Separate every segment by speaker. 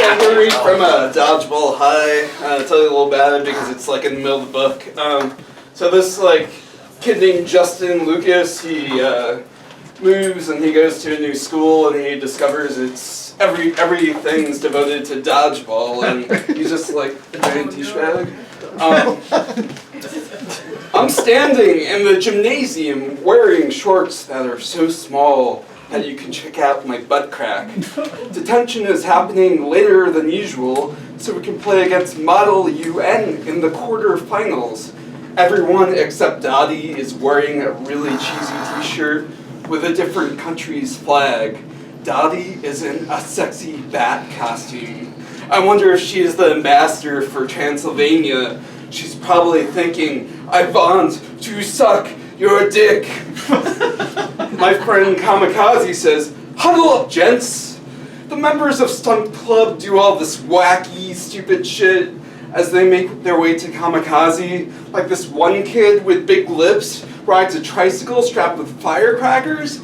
Speaker 1: summary from Dodgeball High. I'll tell you a little about it because it's like in the middle of the book. So this kid named Justin Lucas, he moves and he goes to a new school and he discovers it's everything's devoted to dodgeball and he's just like a giant douchebag. I'm standing in the gymnasium wearing shorts that are so small that you can check out my butt crack. Detention is happening later than usual, so we can play against Model UN in the quarterfinals. Everyone except Dottie is wearing a really cheesy t-shirt with a different country's flag. Dottie is in a sexy bat costume. I wonder if she is the ambassador for Transylvania. She's probably thinking, I want to suck your dick. My friend Kamikaze says, huddle up, gents. The members of Stunt Club do all this wacky, stupid shit as they make their way to Kamikaze. Like this one kid with big lips rides a tricycle strapped with firecrackers,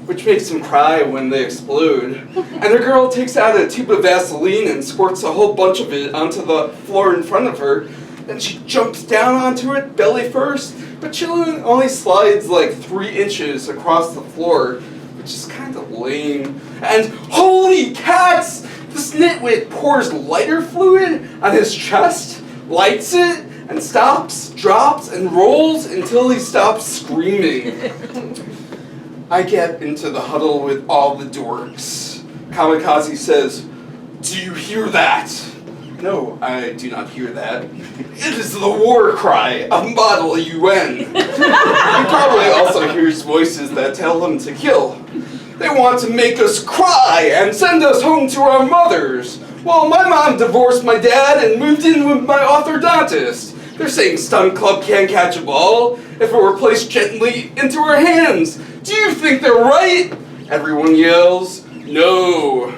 Speaker 1: which makes him cry when they explode. And a girl takes out a tube of Vaseline and squirts a whole bunch of it onto the floor in front of her. Then she jumps down onto it, belly first, but she only slides like 3 inches across the floor, which is kind of lame. And holy cats! This nitwit pours lighter fluid on his chest, lights it, and stops, drops, and rolls until he stops screaming. I get into the huddle with all the dorks. Kamikaze says, do you hear that? No, I do not hear that. It is the war cry of Model UN. He probably also hears voices that tell him to kill. They want to make us cry and send us home to our mothers. Well, my mom divorced my dad and moved in with my orthodontist. They're saying Stunt Club can't catch a ball if it were placed gently into her hands. Do you think they're right? Everyone yells, no.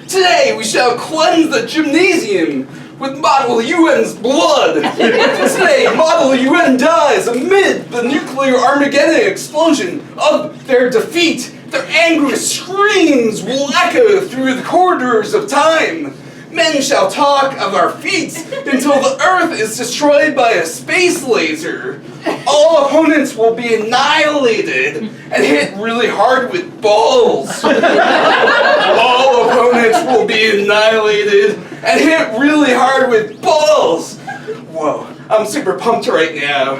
Speaker 1: Today we shall cleanse the gymnasium with Model UN's blood. Today Model UN dies amid the nuclear Armageddon explosion of their defeat. Their angry screams will echo through the corridors of time. Men shall talk of our feats until the Earth is destroyed by a space laser. All opponents will be annihilated and hit really hard with balls. All opponents will be annihilated and hit really hard with balls. Whoa, I'm super pumped right now.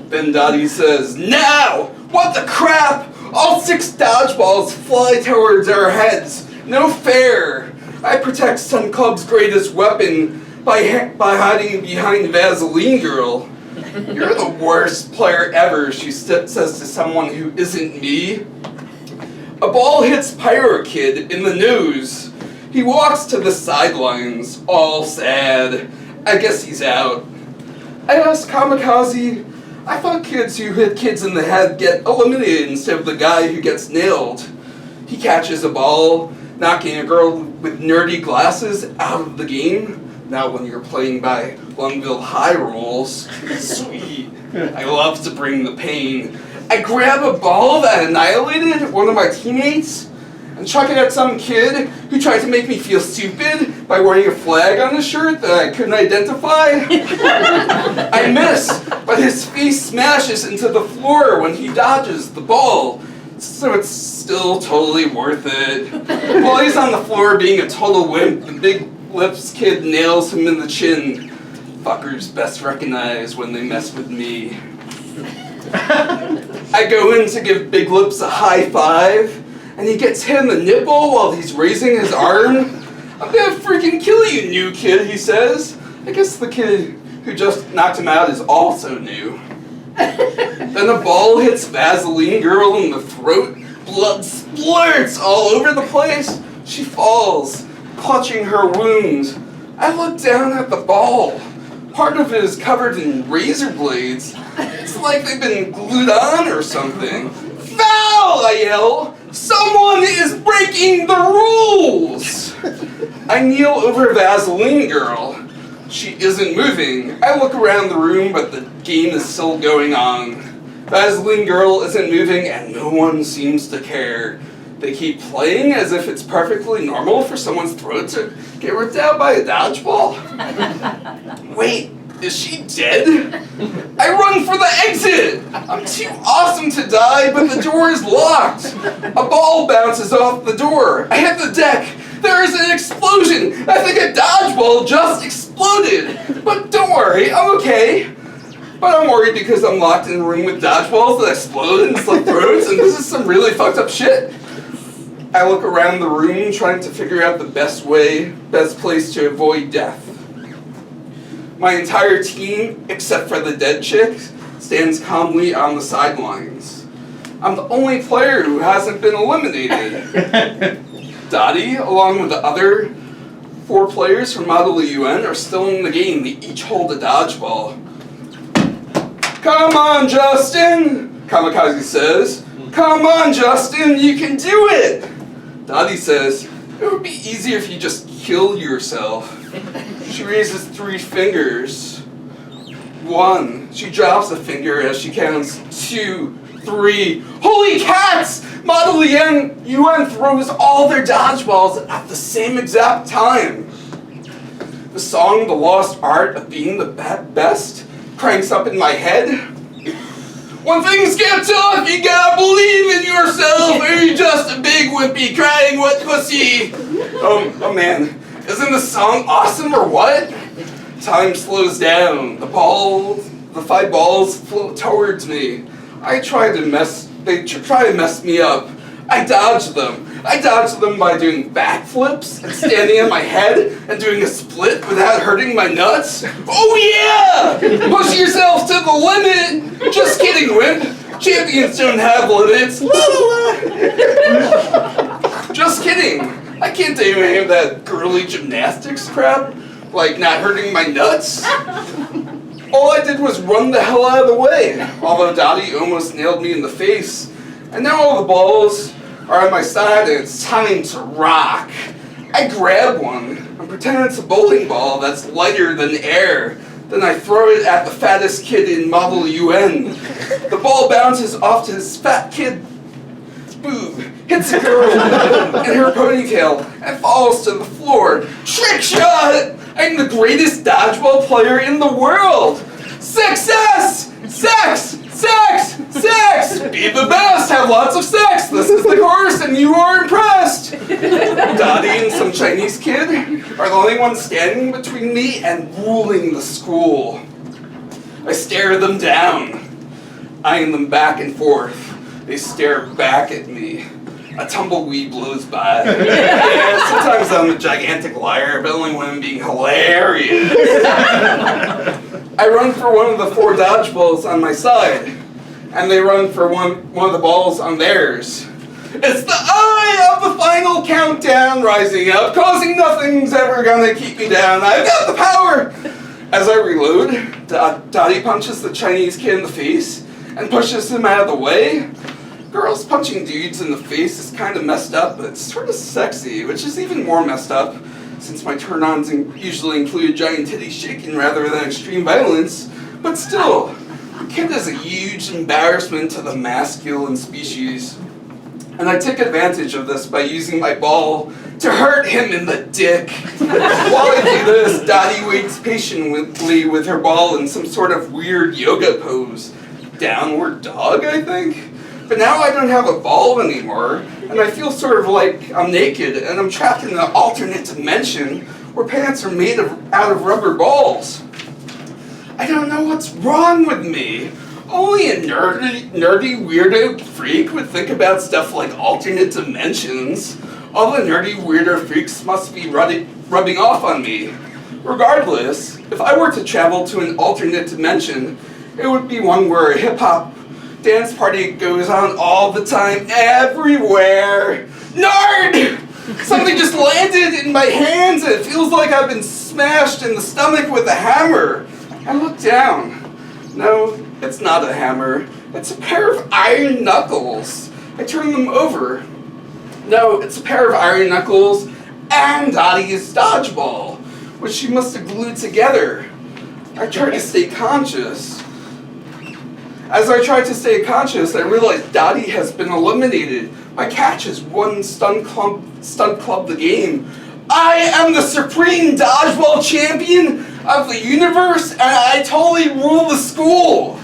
Speaker 1: Then Dottie says, now! What the crap? All 6 dodgeballs fly towards our heads. No fair. I protect Stunt Club's greatest weapon by hiding behind Vaseline Girl. You're the worst player ever, she says to someone who isn't me. A ball hits Pyro Kid in the nose. He walks to the sidelines, all sad. I guess he's out. I asked Kamikaze, I thought kids who hit kids in the head get eliminated instead of the guy who gets nailed. He catches a ball, knocking a girl with nerdy glasses out of the game. Now when you're playing by Longville High rules, sweet. I love to bring the pain. I grab a ball that annihilated one of my teammates and chuck it at some kid who tried to make me feel stupid by wearing a flag on his shirt that I couldn't identify. I miss, but his face smashes into the floor when he dodges the ball. So it's still totally worth it. While he's on the floor being a total wimp, the big lips kid nails him in the chin. Fuckers best recognize when they mess with me. I go in to give Big Lips a high five, and he gets hit in the nipple while he's raising his arm. I'm gonna freaking kill you, new kid, he says. I guess the kid who just knocked him out is also new. Then a ball hits Vaseline Girl in the throat. Blood splurts all over the place. She falls, clutching her wound. I look down at the ball. Part of it is covered in razor blades. It's like they've been glued on or something. Foul! I yell. Someone is breaking the rules! I kneel over Vaseline Girl. She isn't moving. I look around the room, but the game is still going on. Vaseline Girl isn't moving, and no one seems to care. They keep playing as if it's perfectly normal for someone's throat to get ripped out by a dodgeball. Wait, is she dead? I run for the exit! I'm too awesome to die, but the door is locked. A ball bounces off the door. I hit the deck. There is an explosion. I think a dodgeball just exploded. But don't worry, I'm okay. But I'm worried because I'm locked in a room with dodgeballs that explode and slit throats, and this is some really fucked up shit. I look around the room trying to figure out the best place to avoid death. My entire team, except for the dead chick, stands calmly on the sidelines. I'm the only player who hasn't been eliminated. Dottie, along with the other 4 players from Model UN, are still in the game. They each hold a dodgeball. Come on, Justin, Kamikaze says. Come on, Justin, you can do it. Dottie says, it would be easier if you just killed yourself. She raises 3 fingers. 1. She drops a finger as she counts. 2, 3. Holy cats! Model UN throws all their dodgeballs at the same exact time. The song, The Lost Art of Being the Best, cranks up in my head. When things get tough, you gotta believe in yourself, or you're just a big wimpy crying wet pussy. Oh man, isn't the song awesome or what? Time slows down. The 5 balls float towards me. They try to mess me up. I dodge them. I dodge them by doing backflips and standing on my head and doing a split without hurting my nuts. Oh yeah! Push yourself to the limit! Just kidding, wimp. Champions don't have limits. Just kidding. I can't do any of that girly gymnastics crap, like not hurting my nuts. All I did was run the hell out of the way, although Dottie almost nailed me in the face. And now all the balls are on my side and it's time to rock. I grab one and pretend it's a bowling ball that's lighter than air. Then I throw it at the fattest kid in Model UN. The ball bounces off to this fat kid's boob, hits a girl in her ponytail, and falls to the floor. Trick shot! I'm the greatest dodgeball player in the world! Success! Sex! Sex! Sex! Be the best! Have lots of sex! This is the course and you are impressed! Dottie and some Chinese kid are the only ones standing between me and ruling the school. I stare them down, eyeing them back and forth. They stare back at me. A tumbleweed blows by. Yeah, sometimes I'm a gigantic liar, but only when I'm being hilarious. I run for one of the 4 dodgeballs on my side, and they run for one of the balls on theirs. It's the eye of the final countdown rising up, causing nothing's ever gonna keep me down. I've got the power! As I reload, Dottie punches the Chinese kid in the face and pushes him out of the way. Girls punching dudes in the face is kind of messed up, but it's sort of sexy, which is even more messed up since my turn-ons usually include giant titties shaking rather than extreme violence. But still, the kid is a huge embarrassment to the masculine species. And I take advantage of this by using my ball to hurt him in the dick. While I do this, Dottie waits patiently with her ball in some sort of weird yoga pose. Downward dog, I think? But now I don't have a ball anymore, and I feel sort of like I'm naked, and I'm trapped in an alternate dimension where pants are made out of rubber balls. I don't know what's wrong with me. Only a nerdy weirdo freak would think about stuff like alternate dimensions. All the nerdy weirdo freaks must be rubbing off on me. Regardless, if I were to travel to an alternate dimension, it would be one where a hip-hop dance party goes on all the time, everywhere. Nerd! Something just landed in my hands and it feels like I've been smashed in the stomach with a hammer. I look down. No, it's not a hammer. It's a pair of iron knuckles. I turn them over. No, it's a pair of iron knuckles and Dottie's dodgeball, which she must have glued together. I try to stay conscious. As I try to stay conscious, I realize Dottie has been eliminated. My catch has won stunt club the game. I am the supreme dodgeball champion of the universe, and I totally rule the school.